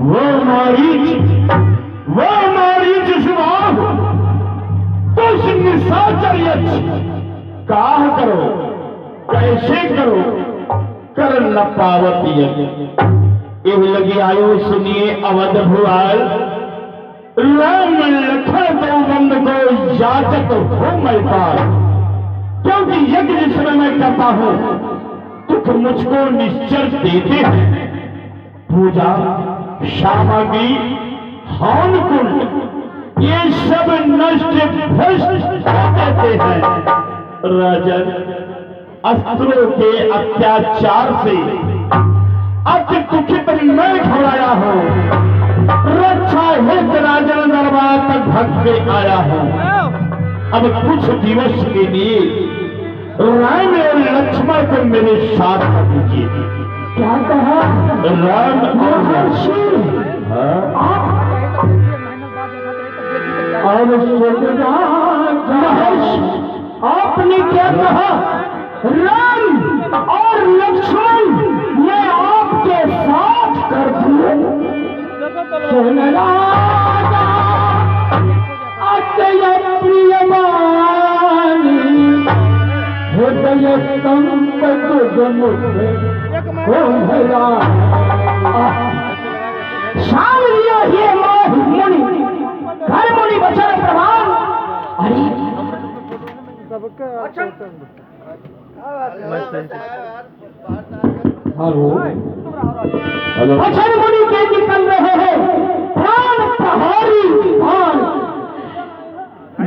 वो मारीच सुभाग तुझ निशाचर यक्ष काह करो कैसे करो कर न पावत यह लगी आयो सुनिए अवध भुआल राम लखन दो बंद को याचक हो मैं पार क्योंकि यज्ञ जिसमें मैं करता हूं दुख मुझको निश्चर देते हैं पूजा सामग्री हवन कुंड ये सब नष्ट भ्रष्ट देते हैं राजन अस्त्रों के अत्याचार से अति दुखित मैं घबराया हूं रक्षा हित राजन दरबार तक भग के आया हूं अब कुछ दिवस के लिए राम और लक्ष्मण को मेरे साथ कर दीजिए क्या कहा राम और महर्षि महर्षि आपने क्या कहा राम और लक्ष्मण मैं आपके साथ कर दूं सोनराजा अत्यय प्रियमानी हृदय कंप शाम लिया ये मुनि घर मुनि वचन प्रमाण अरे हेलो वचन मुनि के निकल रहे हैं प्राण प्रहारी तूफान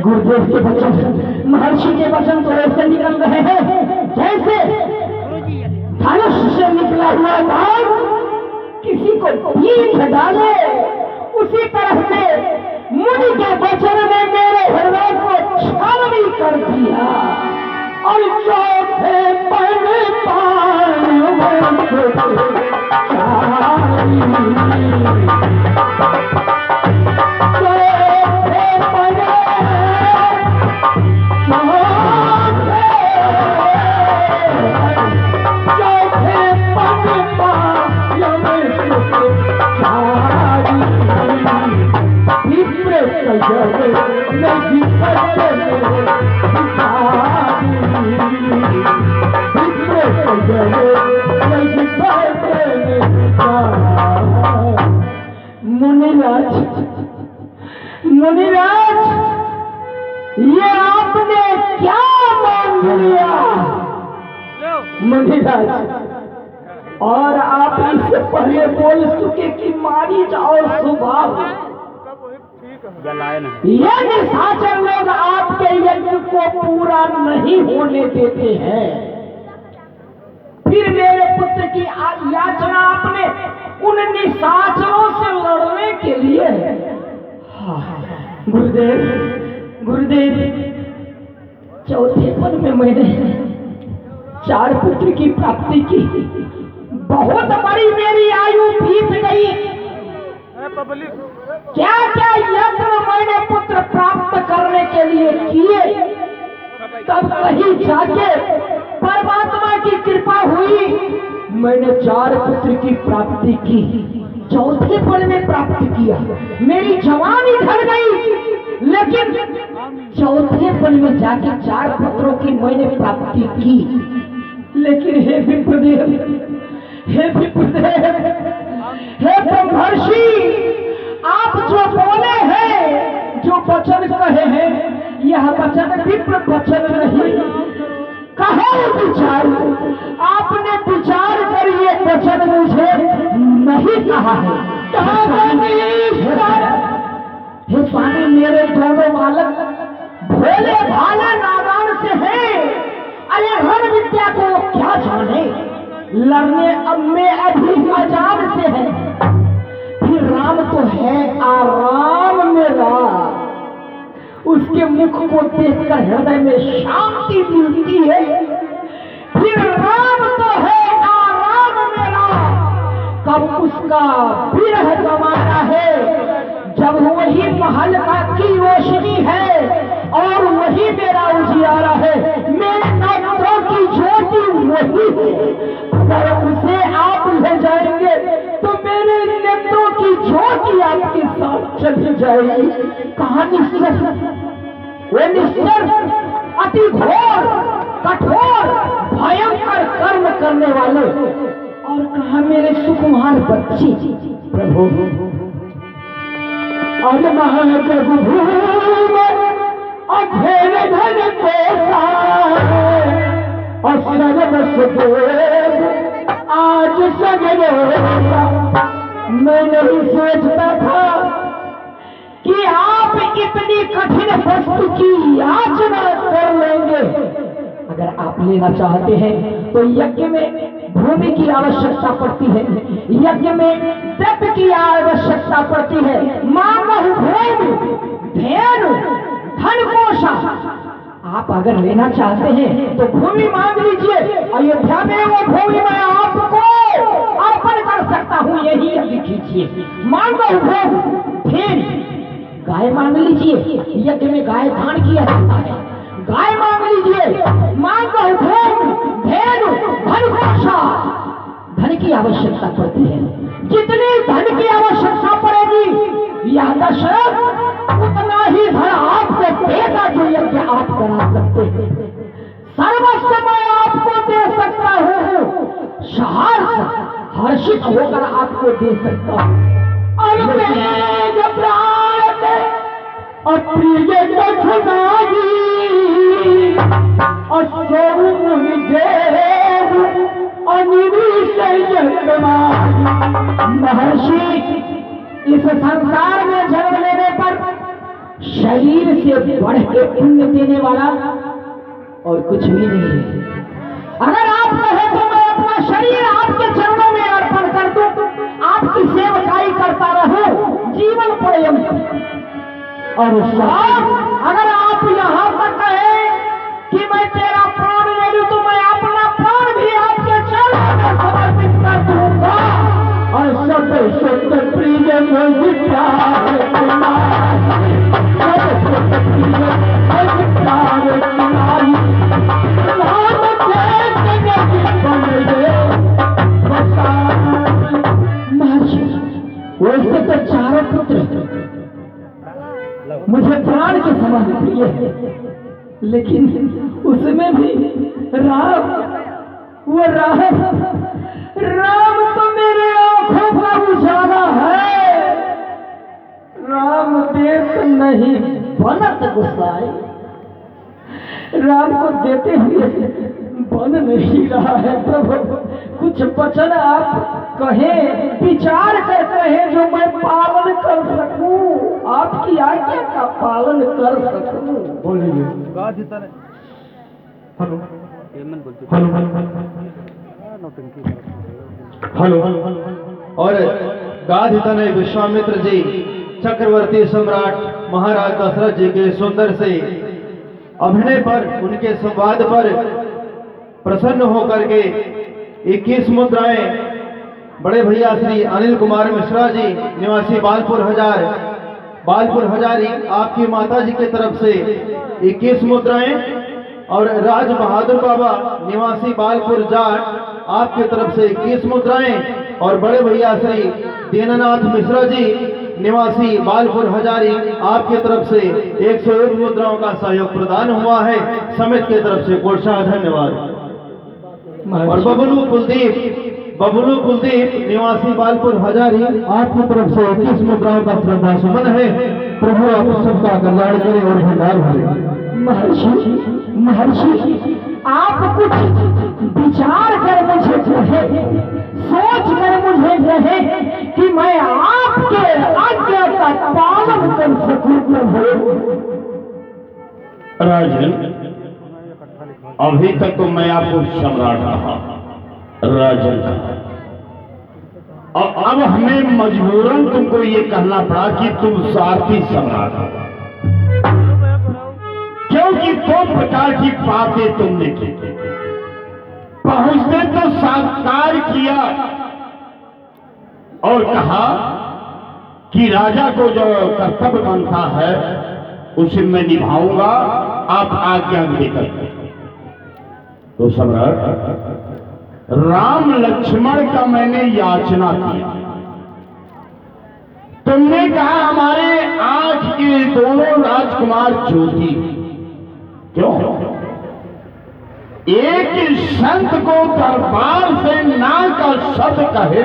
गुरुदेव के वचन महर्षि के वचन तो ऐसे निकल रहे हैं जैसे धनुष से निकला हुआ बाण किसी को पीठ डाले उसी तरह से मुनि के वचन ने मेरे हृदय को छाननी कर दिया और चौथे पहले मुनिराज ये आपने क्या मान लिया मुनिराज और आप इससे पहले बोल चुके कि मारीच और सुभाव ये निशाचर लोग आपके यज्ञ को पूरा नहीं होने देते हैं फिर मेरे पुत्र की याचना आपने उन निशाचरों से लड़ने के लिए गुरुदेव गुरुदेव चौथे पद में मैंने 4 पुत्र की प्राप्ति की बहुत बड़ी मेरी आयु बीत गई क्या क्या यत्न मैंने पुत्र प्राप्त करने के लिए किए तब कहीं जाके परमात्मा की कृपा हुई मैंने 4 पुत्र की प्राप्ति की चौथे पद में प्राप्त किया मेरी जवानी ढल गई लेकिन चौथे पद में जाके 4 पुत्रों की मैंने प्राप्ति की लेकिन हे विप्रदेव हे ब्रह्मर्षि आप जो बोले हैं जो वचन कहे हैं यह वचन विप्र वचन नहीं कहे विचार आपने विचार कर ये वचन मुझे नहीं कहा है हे स्वामी मेरे दोनों बालक भोले भाले नादान से हैं अरे रण विद्या को क्या जाने लड़ने अब में अभी अजान से है फिर राम तो है आराम मेरा उसके मुख को देखकर हृदय में शांति मिलती है फिर राम तो है आराम मेरा कब उसका विरह जमाना है जब वही महल का की रोशनी है और वही मेरा उजियारा है मेरे नेत्रों की ज्योति वही है अगर उसे आप ले जाएंगे तो मेरे नेत्रों की ज्योति आपके साथ चली जाएगी। कहाँ निश्चर, वो निश्चर अति घोर कठोर भयंकर कर्म करने वाले, और कहा मेरे सुकुमार बच्चे। प्रभु और महाप्रभु अधेर धन कोसा और सर्वस्व देव आज सगरे। मैं नहीं सोचता था कि आप इतनी कठिन वस्तु की याचना कर लेंगे। अगर आप लेना चाहते हैं तो यज्ञ में भूमि की आवश्यकता पड़ती है, यज्ञ में द्रव्य की आवश्यकता पड़ती है। मांगो भूमि धेनु धन कोशा। आप अगर लेना चाहते हैं तो भूमि मांग लीजिए। अयोध्या में वो भूमि मैं आपको अर्पण कर सकता हूँ, यही यज्ञ कीजिए। मांगो भूमि। फिर गाय मांग लीजिए, यज्ञ में गाय दान किया जाता है। गाय मांग लीजिए। मांगो भूमि धेनु धन कोशा। धन की आवश्यकता पड़ती है। जितनी धन की आवश्यकता पड़ेगी यह दशरथ उतना ही धन आपको देगा जो यज्ञ आप करा सकते हैं। सर्वस्व मैं आपको दे सकता हूँ, सहर्ष हर्षित होकर आपको दे सकता हूँ। और मेघ प्राण अप्रिय कठिनाई और सोमुनि देव महर्षि, इस संसार में जन्म लेने पर शरीर से बढ़ के पुण्य देने वाला और कुछ भी नहीं है। अगर आप कहें तो मैं अपना शरीर आपके चरणों में अर्पण कर दूं, आपकी सेवकाई करता रहूं जीवन पर्यंत। और अगर आप यहां तक कहें कि मैं तेरा प्राण ले लूं तो मैं अपना प्राण भी आपके चरणों में समर्पित कर दूंगा। और सत्य सत्य प्रिय मुझे प्यार वैसे तो चारों पुत्र मुझे प्राण के समान प्रिय है, लेकिन उसमें भी राम, वो राम तो मेरे आंखों का उजाला है। राम देख नहीं बनत गुस्साए, राम को देते हुए बन नहीं रहा है। प्रभु कुछ वचन आप कहें, विचार कर कहें जो मैं पालन कर सकूं, आपकी आज्ञा का पालन कर सकूं। बोलिए। Hello hello hello. और गाधितनय विश्वामित्र जी चक्रवर्ती सम्राट महाराज दशरथ जी के सुंदर से अभिनय पर, उनके संवाद पर प्रसन्न होकर के 21 मुद्राएं बड़े भैया श्री अनिल कुमार मिश्रा जी निवासी बालपुर हजारी आपकी माता जी की तरफ से 21 मुद्राएं, और राज बहादुर बाबा निवासी बालपुर जाट आपकी तरफ से 21 मुद्राएं, और बड़े भैया श्री दीननाथ मिश्रा जी निवासी बालपुर हजारी आपकी तरफ से 101 मुद्राओं का सहयोग प्रदान हुआ है। समिति की तरफ से कोटशाह धन्यवाद। और बबलू कुलदीप निवासी बालपुर हजारी आपकी तरफ से 21 मुद्राओं का श्रद्धा सुमन है। प्रभु आप सबका कल्याण करें और भंडार भरे। महर्षि आप कुछ विचार कर मुझे कहे, सोच कर मुझे कहे कि मैं आपके आज्ञा का पालन कर सकूं। राजन, अभी तक तो मैं आपको सम्राट कहा, राजन कहा, और अब हमें मजबूरन तुमको ये कहना पड़ा कि तुम सारथी सम्राट हो, क्योंकि 2 प्रकार की बातें तुमने की। पहुंचते तो साकार किया और कहा कि राजा को जो कर्तव्य बनता है उसे मैं निभाऊंगा, आप आज्ञा देकर। तो सम्राट राम लक्ष्मण का मैंने याचना किया तुमने कहा हमारे आंख के दोनों राजकुमार ज्योति। क्यों? एक संत को दरबार से ना का शब्द कहे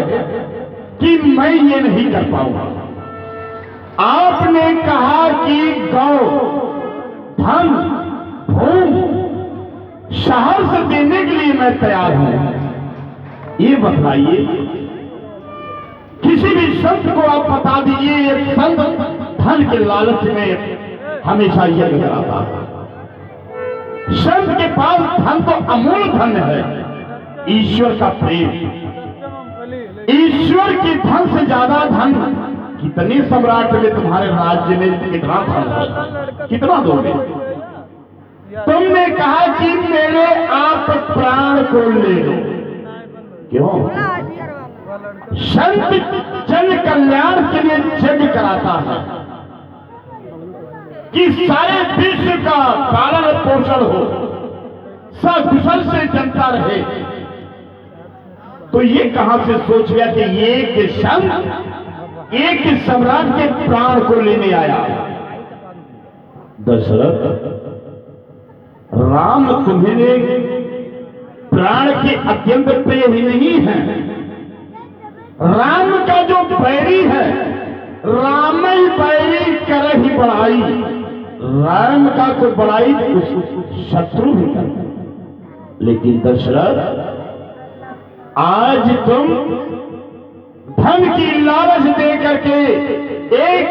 कि मैं ये नहीं कर पाऊंगा। आपने कहा कि गौ, धन, भूमि, शहर से देने के लिए मैं तैयार हूं। ये बतलाइए, किसी भी संत को आप बता दीजिए, एक संत धन के लालच में हमेशा ये नजर आता है। संत के पास धन तो अमूल धन है, ईश्वर का प्रेम। ईश्वर के धन से ज्यादा धन कितने सम्राट में तुम्हारे राज्य में कितना धन है, कितना दोगे? तुमने कहा कि मेरे आप प्राण को ले लो। क्यों? संत जन कल्याण के लिए यज्ञ कराता है कि सारे विश्व का पालन पोषण हो, सकुशल से जनता रहे। तो ये कहां से सोच गया कि एक संत एक सम्राट के प्राण को लेने आया? दशरथ, राम तुम्हें प्राण के अत्यंत प्रिय ही नहीं है। राम का जो बैरी है, राम ही बैरी करे ही बड़ाई। राम का तो बड़ाई शत्रु भी करता। लेकिन दशरथ, आज तुम धन की लालच दे करके एक